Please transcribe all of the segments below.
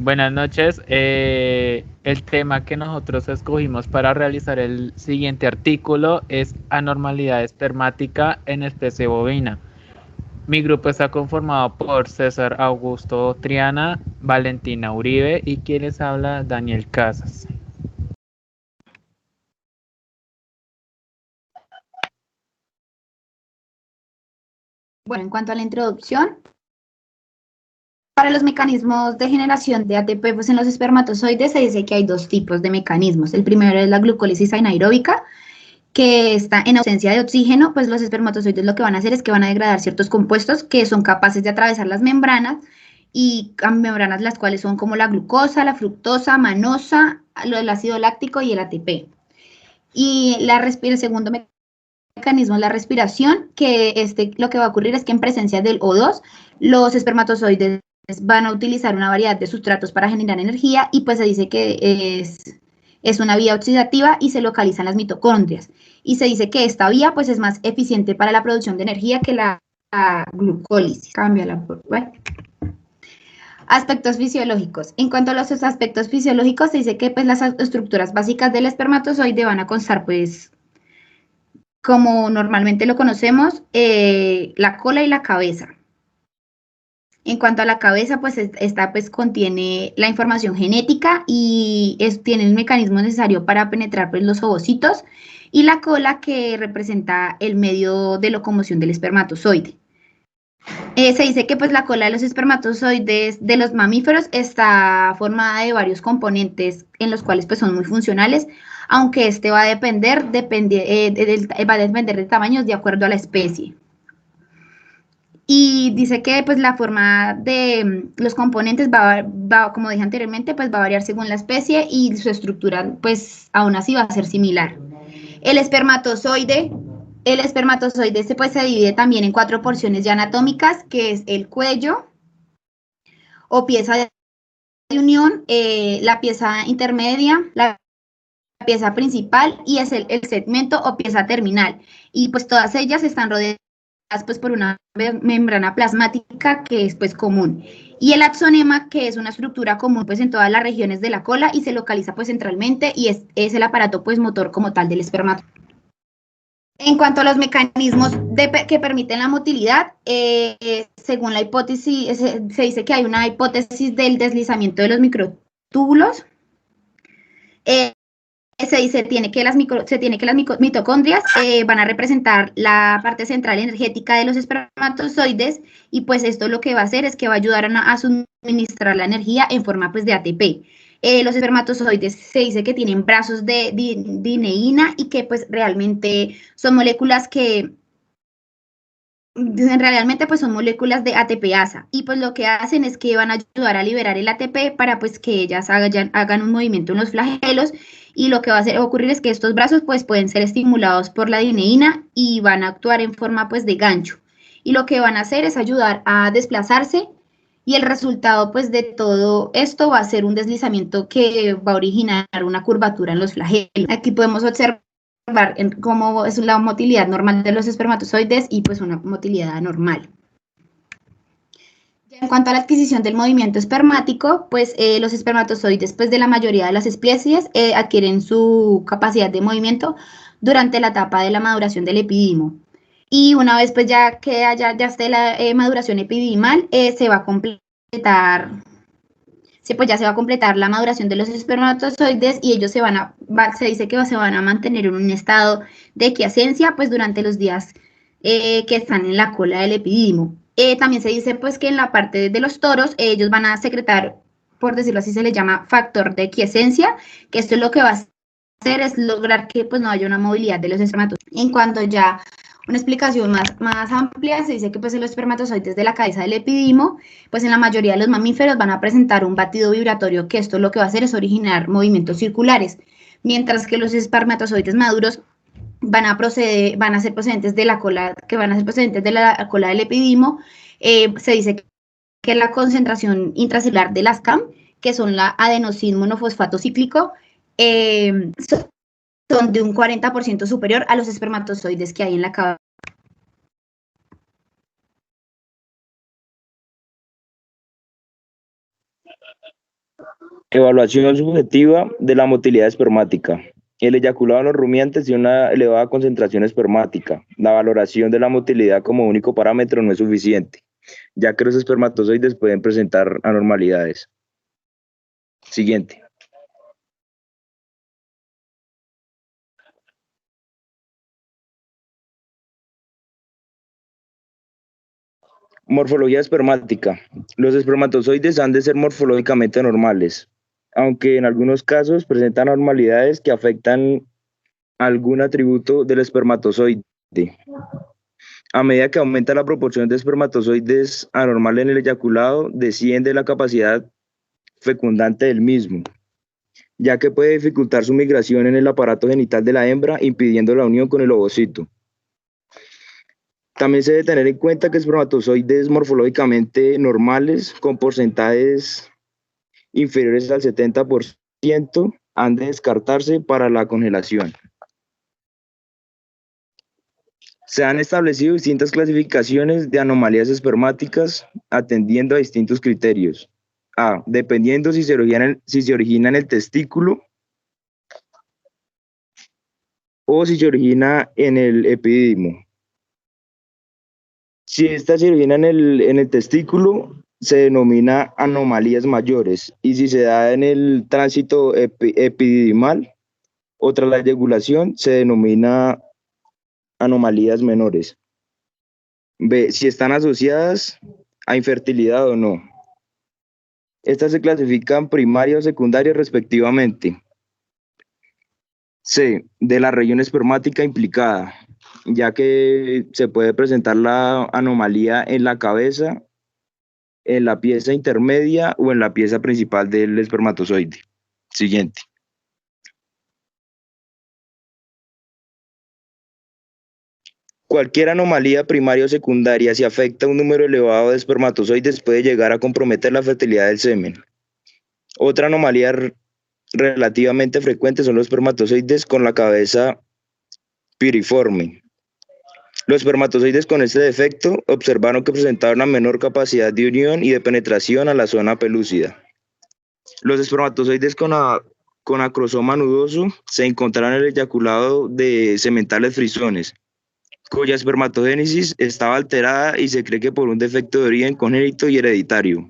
Buenas noches. El tema que nosotros escogimos para realizar el siguiente artículo es anormalidad espermática en especie bovina. Mi grupo está conformado por César Augusto Triana, Valentina Uribe y quien les habla, Daniel Casas. Bueno, en cuanto a la introducción, para los mecanismos de generación de ATP pues en los espermatozoides se dice que hay dos tipos de mecanismos. El primero es la glucólisis anaeróbica, que está en ausencia de oxígeno, pues los espermatozoides lo que van a hacer es que van a degradar ciertos compuestos que son capaces de atravesar las membranas y membranas las cuales son como la glucosa, la fructosa, manosa, el ácido láctico y el ATP. Y el segundo mecanismo es la respiración, que lo que va a ocurrir es que en presencia del O2, los espermatozoides van a utilizar una variedad de sustratos para generar energía y pues se dice que es una vía oxidativa y se localiza en las mitocondrias. Y se dice que esta vía pues es más eficiente para la producción de energía que la glucólisis. Cámbiala por... Bueno. Aspectos fisiológicos. En cuanto a los aspectos fisiológicos, se dice que pues, las estructuras básicas del espermatozoide van a constar pues como normalmente lo conocemos, la cola y la cabeza. En cuanto a la cabeza, pues esta pues contiene la información genética y tiene el mecanismo necesario para penetrar pues, los ovocitos, y la cola que representa el medio de locomoción del espermatozoide. Se dice que pues la cola de los espermatozoides de los mamíferos está formada de varios componentes en los cuales pues son muy funcionales, aunque este va a depender de tamaños de acuerdo a la especie. Y dice que pues la forma de los componentes como dije anteriormente, pues va a variar según la especie y su estructura pues aún así va a ser similar. El espermatozoide pues, se divide también en 4 porciones ya anatómicas, que es el cuello o pieza de unión, la pieza intermedia, la pieza principal y es el segmento o pieza terminal. Y pues todas ellas están rodeadas pues por una membrana plasmática que es pues común. Y el axonema, que es una estructura común pues en todas las regiones de la cola y se localiza pues centralmente y es el aparato pues motor como tal del espermatozoide. En cuanto a los mecanismos que permiten la motilidad, según la hipótesis, se dice que hay una hipótesis del deslizamiento de los microtúbulos. Se tiene que las mitocondrias van a representar la parte central energética de los espermatozoides y pues esto lo que va a hacer es que va a ayudar a suministrar la energía en forma pues de ATP. Los espermatozoides se dice que tienen brazos de dineína y que pues realmente son moléculas que realmente pues son moléculas de ATPasa y pues lo que hacen es que van a ayudar a liberar el ATP para pues que ellas hagan un movimiento en los flagelos y lo que va a ocurrir es que estos brazos pues pueden ser estimulados por la dineína y van a actuar en forma pues de gancho y lo que van a hacer es ayudar a desplazarse y el resultado pues de todo esto va a ser un deslizamiento que va a originar una curvatura en los flagelos. Aquí podemos observar cómo es la motilidad normal de los espermatozoides y pues una motilidad anormal. En cuanto a la adquisición del movimiento espermático, pues los espermatozoides pues, de la mayoría de las especies adquieren su capacidad de movimiento durante la etapa de la maduración del epidimo. Y una vez pues ya que ya esté la maduración epidimal, se va a completar pues ya se va a completar la maduración de los espermatozoides y ellos se dice que se van a mantener en un estado de quiescencia pues durante los días que están en la cola del epidimo. También se dice pues que en la parte de los toros ellos van a secretar, por decirlo así, se les llama factor de quiescencia, que esto es lo que va a hacer es lograr que pues no haya una movilidad de los espermatozoides. En cuanto ya una explicación más amplia, se dice que pues, los espermatozoides de la cabeza del epidimo, pues en la mayoría de los mamíferos van a presentar un batido vibratorio, que esto lo que va a hacer es originar movimientos circulares, mientras que los espermatozoides maduros van a ser procedentes de la cola, del epidimo. Se dice que la concentración intracelular de las CAM, que son la adenosín monofosfato cíclico, son de un 40% superior a los espermatozoides que hay en la cabeza. Evaluación subjetiva de la motilidad espermática. El eyaculado en los rumiantes tiene una elevada concentración espermática. La valoración de la motilidad como único parámetro no es suficiente, ya que los espermatozoides pueden presentar anormalidades. Siguiente. Morfología espermática. Los espermatozoides han de ser morfológicamente normales, aunque en algunos casos presentan anormalidades que afectan algún atributo del espermatozoide. A medida que aumenta la proporción de espermatozoides anormal en el eyaculado, desciende la capacidad fecundante del mismo, ya que puede dificultar su migración en el aparato genital de la hembra, impidiendo la unión con el ovocito. También se debe tener en cuenta que espermatozoides morfológicamente normales, con porcentajes inferiores al 70%, han de descartarse para la congelación. Se han establecido distintas clasificaciones de anomalías espermáticas atendiendo a distintos criterios. A. Dependiendo si se origina en el testículo o si se origina en el epidídimo. Si esta se origina en el testículo, se denomina anomalías mayores, y si se da en el tránsito epididimal o tras la eyaculación, se denomina anomalías menores. B. Si están asociadas a infertilidad o no. Estas se clasifican primaria o secundaria respectivamente. C. De la región espermática implicada, ya que se puede presentar la anomalía en la cabeza, en la pieza intermedia o en la pieza principal del espermatozoide. Siguiente. Cualquier anomalía primaria o secundaria, si afecta a un número elevado de espermatozoides, puede llegar a comprometer la fertilidad del semen. Otra anomalía relativamente frecuente son los espermatozoides con la cabeza piriforme. Los espermatozoides con este defecto observaron que presentaban una menor capacidad de unión y de penetración a la zona pelúcida. Los espermatozoides con acrosoma nudoso se encontraron en el eyaculado de sementales frisones, cuya espermatogénesis estaba alterada y se cree que por un defecto de origen congénito y hereditario.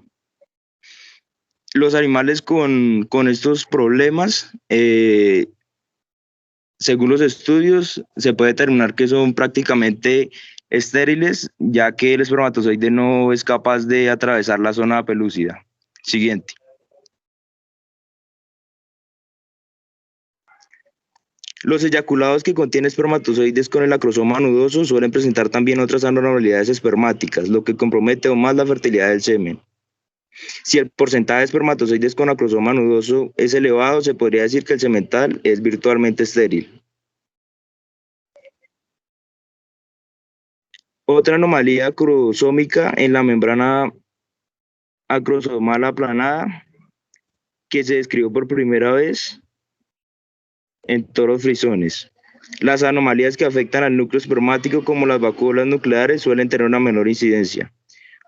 Los animales con estos problemas, según los estudios, se puede determinar que son prácticamente estériles, ya que el espermatozoide no es capaz de atravesar la zona pelúcida. Siguiente. Los eyaculados que contienen espermatozoides con el acrosoma nudoso suelen presentar también otras anormalidades espermáticas, lo que compromete aún más la fertilidad del semen. Si el porcentaje de espermatozoides con acrosoma nudoso es elevado, se podría decir que el semental es virtualmente estéril. Otra anomalía acrosómica en la membrana acrosomal aplanada, que se describió por primera vez en toros frisones. Las anomalías que afectan al núcleo espermático, como las vacuolas nucleares, suelen tener una menor incidencia.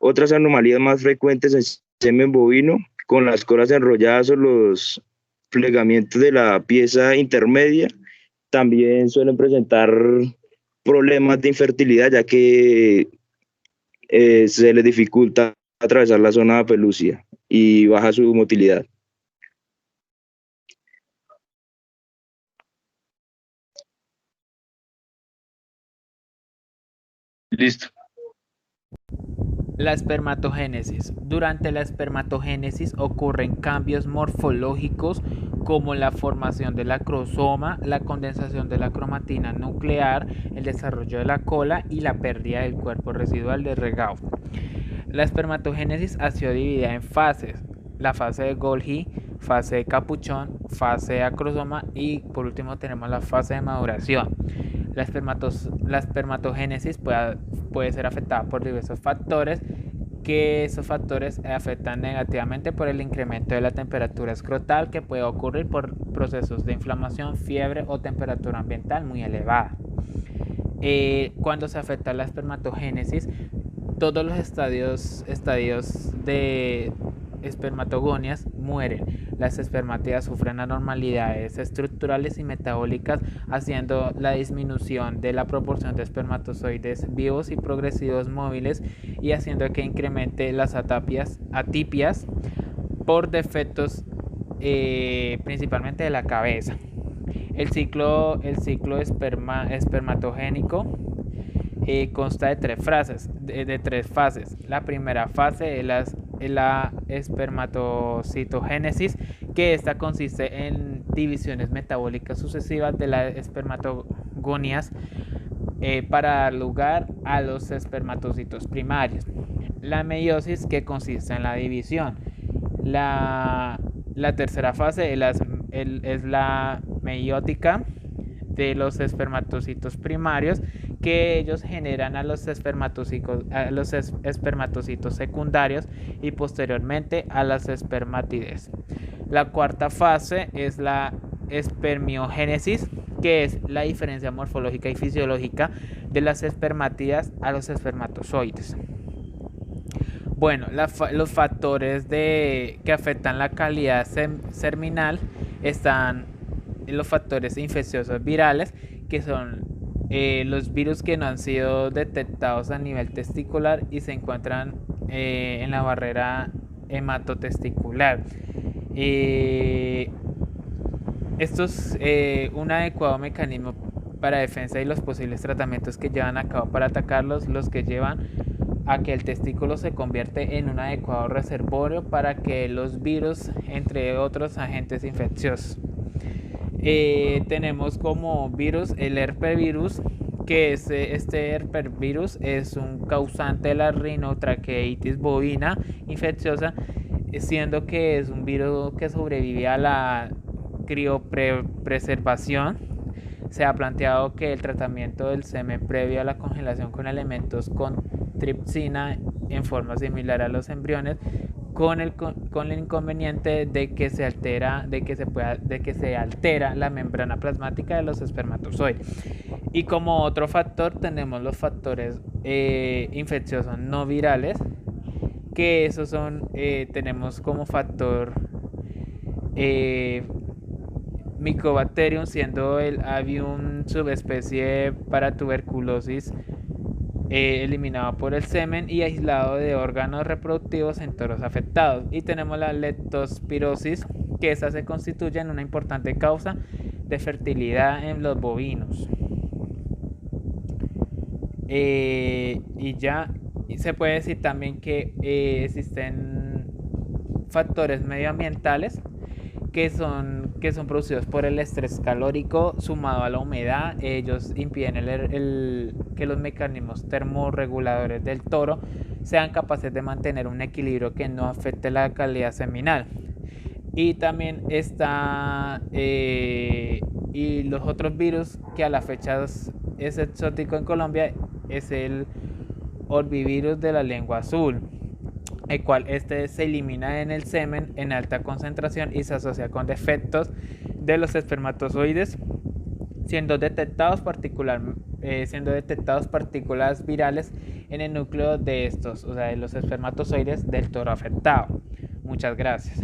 Otras anomalías más frecuentes en semen bovino, con las colas enrolladas o los plegamientos de la pieza intermedia, también suelen presentar problemas de infertilidad, ya que se les dificulta atravesar la zona pelúcida y baja su motilidad. Listo. La espermatogénesis. Durante la espermatogénesis ocurren cambios morfológicos como la formación del acrosoma, la condensación de la cromatina nuclear, el desarrollo de la cola y la pérdida del cuerpo residual de regao. La espermatogénesis ha sido dividida en fases: la fase de Golgi, fase de capuchón, fase de acrosoma y por último tenemos la fase de maduración. La espermatogénesis puede ser afectada por diversos factores, que esos factores afectan negativamente por el incremento de la temperatura escrotal, que puede ocurrir por procesos de inflamación, fiebre o temperatura ambiental muy elevada. Cuando se afecta la espermatogénesis, todos los estadios de espermatogonias mueren. Las espermátidas sufren anormalidades estructurales y metabólicas, haciendo la disminución de la proporción de espermatozoides vivos y progresivos móviles y haciendo que incremente las atipias por defectos principalmente de la cabeza. El ciclo espermatogénico consta de tres fases. La primera fase es la espermatocitogénesis, que esta consiste en divisiones metabólicas sucesivas de las espermatogonias para dar lugar a los espermatocitos primarios. La meiosis, que consiste en la división. La tercera fase es la meiótica de los espermatocitos primarios, que ellos generan a los espermatocitos secundarios y posteriormente a las espermátides. La cuarta fase es la espermiogénesis, que es la diferencia morfológica y fisiológica de las espermátidas a los espermatozoides. Bueno, los factores que afectan la calidad seminal están los factores infecciosos virales, que son los virus que no han sido detectados a nivel testicular y se encuentran en la barrera hematotesticular. Esto es un adecuado mecanismo para defensa y los posibles tratamientos que llevan a cabo para atacarlos, los que llevan a que el testículo se convierte en un adecuado reservorio para que los virus, entre otros agentes infecciosos. Tenemos como virus el herpesvirus, que este herpesvirus es un causante de la rinotraqueitis bovina infecciosa, siendo que es un virus que sobrevive a la criopreservación. Se ha planteado que el tratamiento del semen previo a la congelación con elementos con tripsina en forma similar a los embriones, con el inconveniente de que se altera la membrana plasmática de los espermatozoides. Y como otro factor tenemos los factores infecciosos no virales, que esos son, tenemos como factor Mycobacterium, siendo el Avium subespecie para tuberculosis eliminado por el semen y aislado de órganos reproductivos en toros afectados. Y tenemos la leptospirosis, que esa se constituye en una importante causa de fertilidad en los bovinos. Y ya se puede decir también que existen factores medioambientales que son producidos por el estrés calórico sumado a la humedad. Ellos impiden que los mecanismos termorreguladores del toro sean capaces de mantener un equilibrio que no afecte la calidad seminal. Y también está y los otros virus que a la fecha es exótico en Colombia es el orbivirus de la lengua azul, el cual se elimina en el semen en alta concentración y se asocia con defectos de los espermatozoides, siendo detectados partículas virales en el núcleo de estos, o sea, de los espermatozoides del toro afectado. Muchas gracias.